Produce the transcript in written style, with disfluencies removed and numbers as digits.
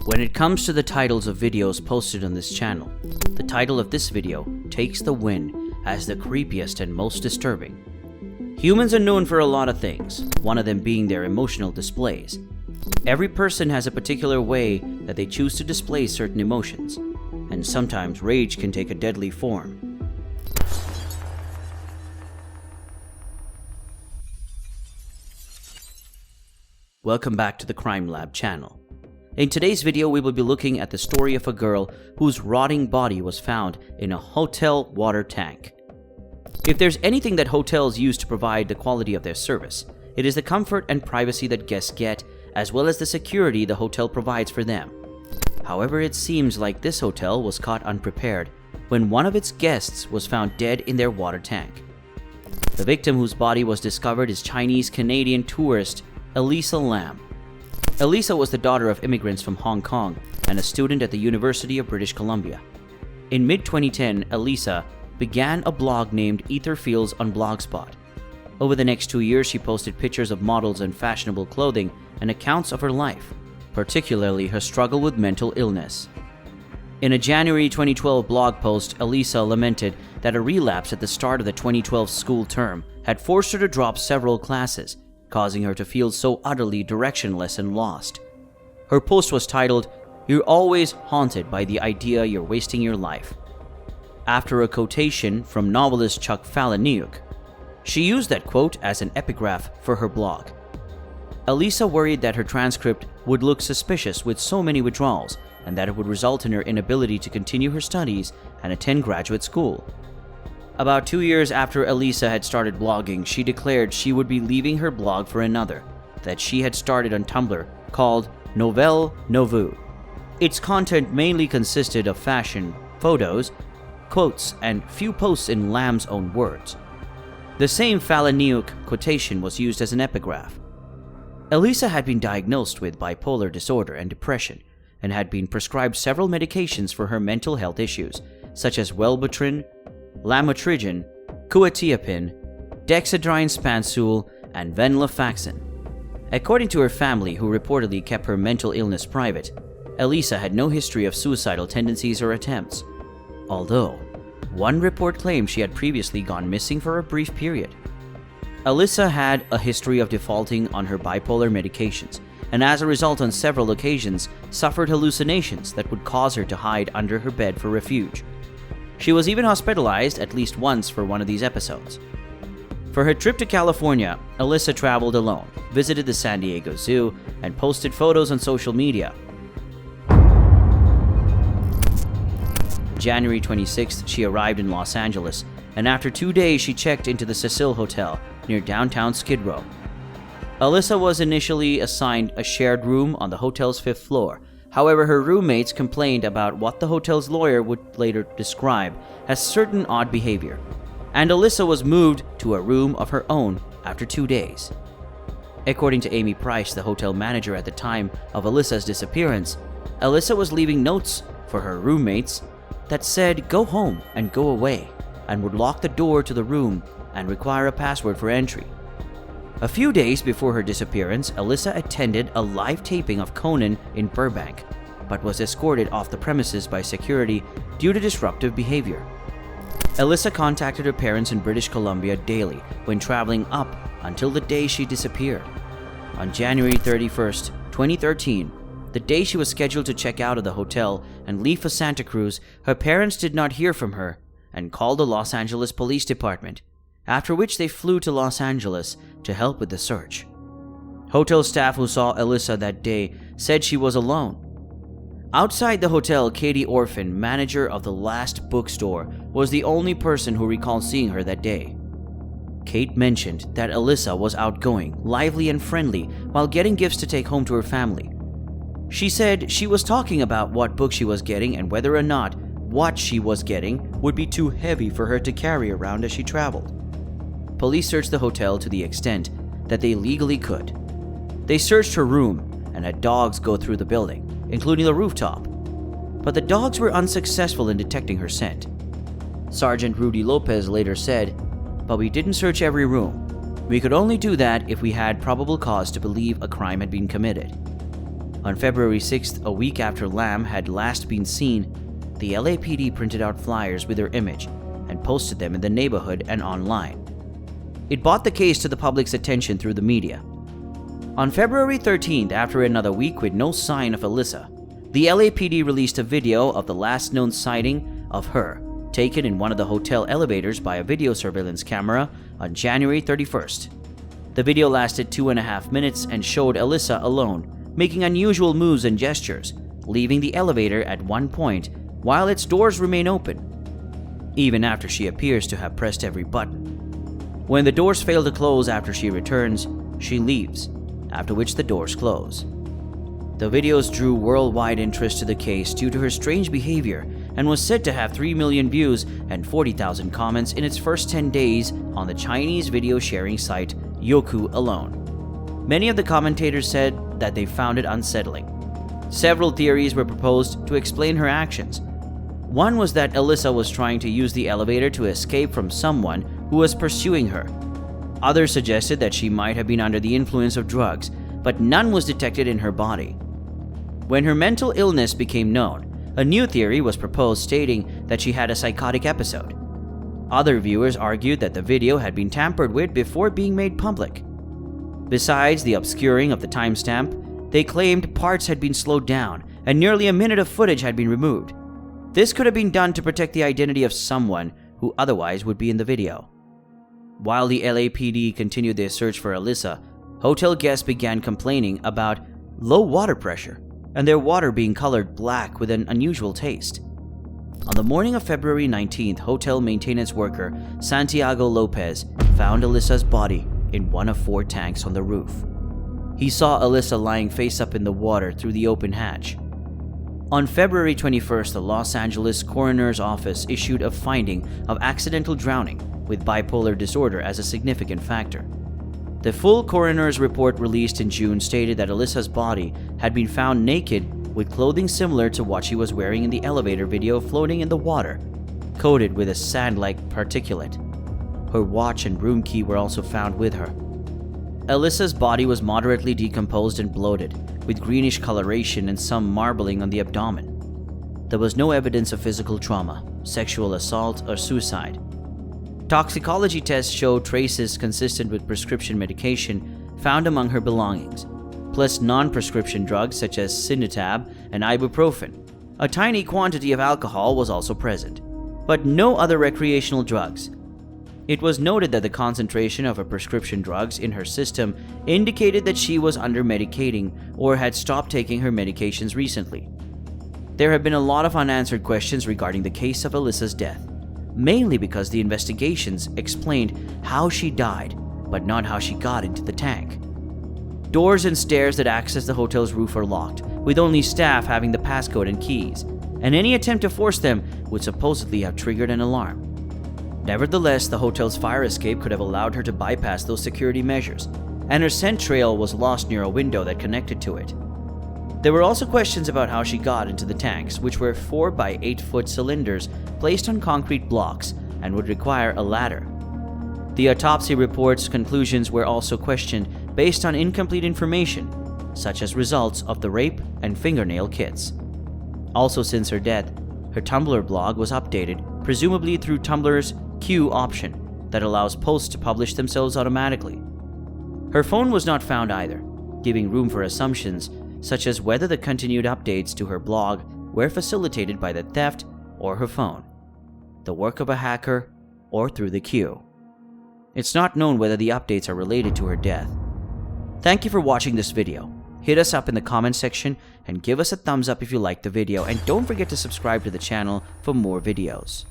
When it comes to the titles of videos posted on this channel, the title of this video takes the win as the creepiest and most disturbing. Humans are known for a lot of things, one of them being their emotional displays. Every person has a particular way that they choose to display certain emotions, and sometimes rage can take a deadly form. Welcome back to the Crime Lab channel. In today's video, we will be looking at the story of a girl whose rotting body was found in a hotel water tank. If there's anything that hotels use to provide the quality of their service, it is the comfort and privacy that guests get, as well as the security the hotel provides for them. However, it seems like this hotel was caught unprepared when one of its guests was found dead in their water tank. The victim, whose body was discovered, is Chinese-Canadian tourist Elisa Lam. Elisa was the daughter of immigrants from Hong Kong and a student at the University of British Columbia. In mid-2010, Elisa began a blog named Etherfields on Blogspot. Over the next 2 years, she posted pictures of models in fashionable clothing and accounts of her life, particularly her struggle with mental illness. In a January 2012 blog post, Elisa lamented that a relapse at the start of the 2012 school term had forced her to drop several classes, causing her to feel so utterly directionless and lost. Her post was titled, "You're always haunted by the idea you're wasting your life," after a quotation from novelist Chuck Palahniuk. She used that quote as an epigraph for her blog. Elisa worried that her transcript would look suspicious with so many withdrawals, and that it would result in her inability to continue her studies and attend graduate school. About 2 years after Elisa had started blogging, she declared she would be leaving her blog for another, that she had started on Tumblr, called Nouvelle Nouveau. Its content mainly consisted of fashion, photos, quotes, and few posts in Lam's own words. The same Palahniuk quotation was used as an epigraph. Elisa had been diagnosed with bipolar disorder and depression, and had been prescribed several medications for her mental health issues, such as Wellbutrin, lamotrigine, quetiapine, dexedrine spansul, and venlafaxine. According to her family, who reportedly kept her mental illness private, Elisa had no history of suicidal tendencies or attempts, although one report claimed she had previously gone missing for a brief period. Elisa had a history of defaulting on her bipolar medications, and as a result on several occasions suffered hallucinations that would cause her to hide under her bed for refuge. She was even hospitalized at least once for one of these episodes. For her trip to California, Elisa traveled alone, visited the San Diego Zoo, and posted photos on social media. January 26th, she arrived in Los Angeles, and after 2 days she checked into the Cecil Hotel near downtown Skid Row. Elisa was initially assigned a shared room on the hotel's 5th floor. However, her roommates complained about what the hotel's lawyer would later describe as certain odd behavior, and Elisa was moved to a room of her own after 2 days. According to Amy Price, the hotel manager at the time of Elisa's disappearance, Elisa was leaving notes for her roommates that said "go home" and "go away," and would lock the door to the room and require a password for entry. A few days before her disappearance, Elisa attended a live taping of Conan in Burbank, but was escorted off the premises by security due to disruptive behavior. Elisa contacted her parents in British Columbia daily when traveling up until the day she disappeared. On January 31st, 2013, the day she was scheduled to check out of the hotel and leave for Santa Cruz, her parents did not hear from her and called the Los Angeles Police Department, after which they flew to Los Angeles to help with the search. Hotel staff who saw Elisa that day said she was alone. Outside the hotel, Katie Orphan, manager of the Last Bookstore, was the only person who recalled seeing her that day. Kate mentioned that Elisa was outgoing, lively, and friendly while getting gifts to take home to her family. She said she was talking about what book she was getting and whether or not what she was getting would be too heavy for her to carry around as she traveled. Police searched the hotel to the extent that they legally could. They searched her room and had dogs go through the building, including the rooftop, but the dogs were unsuccessful in detecting her scent. Sergeant Rudy Lopez later said, "But we didn't search every room. We could only do that if we had probable cause to believe a crime had been committed." On February 6th, a week after Lam had last been seen, the LAPD printed out flyers with her image and posted them in the neighborhood and online. It brought the case to the public's attention through the media. On February 13th, after another week with no sign of Alyssa, the LAPD released a video of the last known sighting of her, taken in one of the hotel elevators by a video surveillance camera on January 31st. The video lasted 2.5 minutes and showed Alyssa alone, making unusual moves and gestures, leaving the elevator at one point while its doors remain open, even after she appears to have pressed every button. When the doors fail to close after she returns, she leaves, after which the doors close. The videos drew worldwide interest to the case due to her strange behavior and was said to have 3 million views and 40,000 comments in its first 10 days on the Chinese video sharing site Youku alone. Many of the commentators said that they found it unsettling. Several theories were proposed to explain her actions. One was that Alyssa was trying to use the elevator to escape from someone who was pursuing her. Others suggested that she might have been under the influence of drugs, but none was detected in her body. When her mental illness became known, a new theory was proposed stating that she had a psychotic episode. Other viewers argued that the video had been tampered with before being made public. Besides the obscuring of the timestamp, they claimed parts had been slowed down and nearly a minute of footage had been removed. This could have been done to protect the identity of someone who otherwise would be in the video. While the LAPD continued their search for Alyssa, hotel guests began complaining about low water pressure and their water being colored black with an unusual taste. On the morning of February 19th, hotel maintenance worker Santiago Lopez found Alyssa's body in one of 4 tanks on the roof. He saw Alyssa lying face up in the water through the open hatch. On February 21st, the Los Angeles Coroner's Office issued a finding of accidental drowning with bipolar disorder as a significant factor. The full coroner's report released in June stated that Alyssa's body had been found naked with clothing similar to what she was wearing in the elevator video floating in the water, coated with a sand-like particulate. Her watch and room key were also found with her. Alyssa's body was moderately decomposed and bloated, with greenish coloration and some marbling on the abdomen. There was no evidence of physical trauma, sexual assault, or suicide. Toxicology tests showed traces consistent with prescription medication found among her belongings, plus non-prescription drugs such as Cinetab and ibuprofen. A tiny quantity of alcohol was also present, but no other recreational drugs. It was noted that the concentration of her prescription drugs in her system indicated that she was under-medicating or had stopped taking her medications recently. There have been a lot of unanswered questions regarding the case of Alyssa's death, mainly because the investigations explained how she died, but not how she got into the tank. Doors and stairs that access the hotel's roof are locked, with only staff having the passcode and keys, and any attempt to force them would supposedly have triggered an alarm. Nevertheless, the hotel's fire escape could have allowed her to bypass those security measures, and her scent trail was lost near a window that connected to it. There were also questions about how she got into the tanks, which were 4 by 8 foot cylinders placed on concrete blocks and would require a ladder. The autopsy report's conclusions were also questioned based on incomplete information, such as results of the rape and fingernail kits. Also, since her death, her Tumblr blog was updated, presumably through Tumblr's Q option that allows posts to publish themselves automatically. Her phone was not found either, giving room for assumptions such as whether the continued updates to her blog were facilitated by the theft or her phone, the work of a hacker, or through the Q. It's not known whether the updates are related to her death. Thank you for watching this video. Hit us up in the comment section and give us a thumbs up if you liked the video, and don't forget to subscribe to the channel for more videos.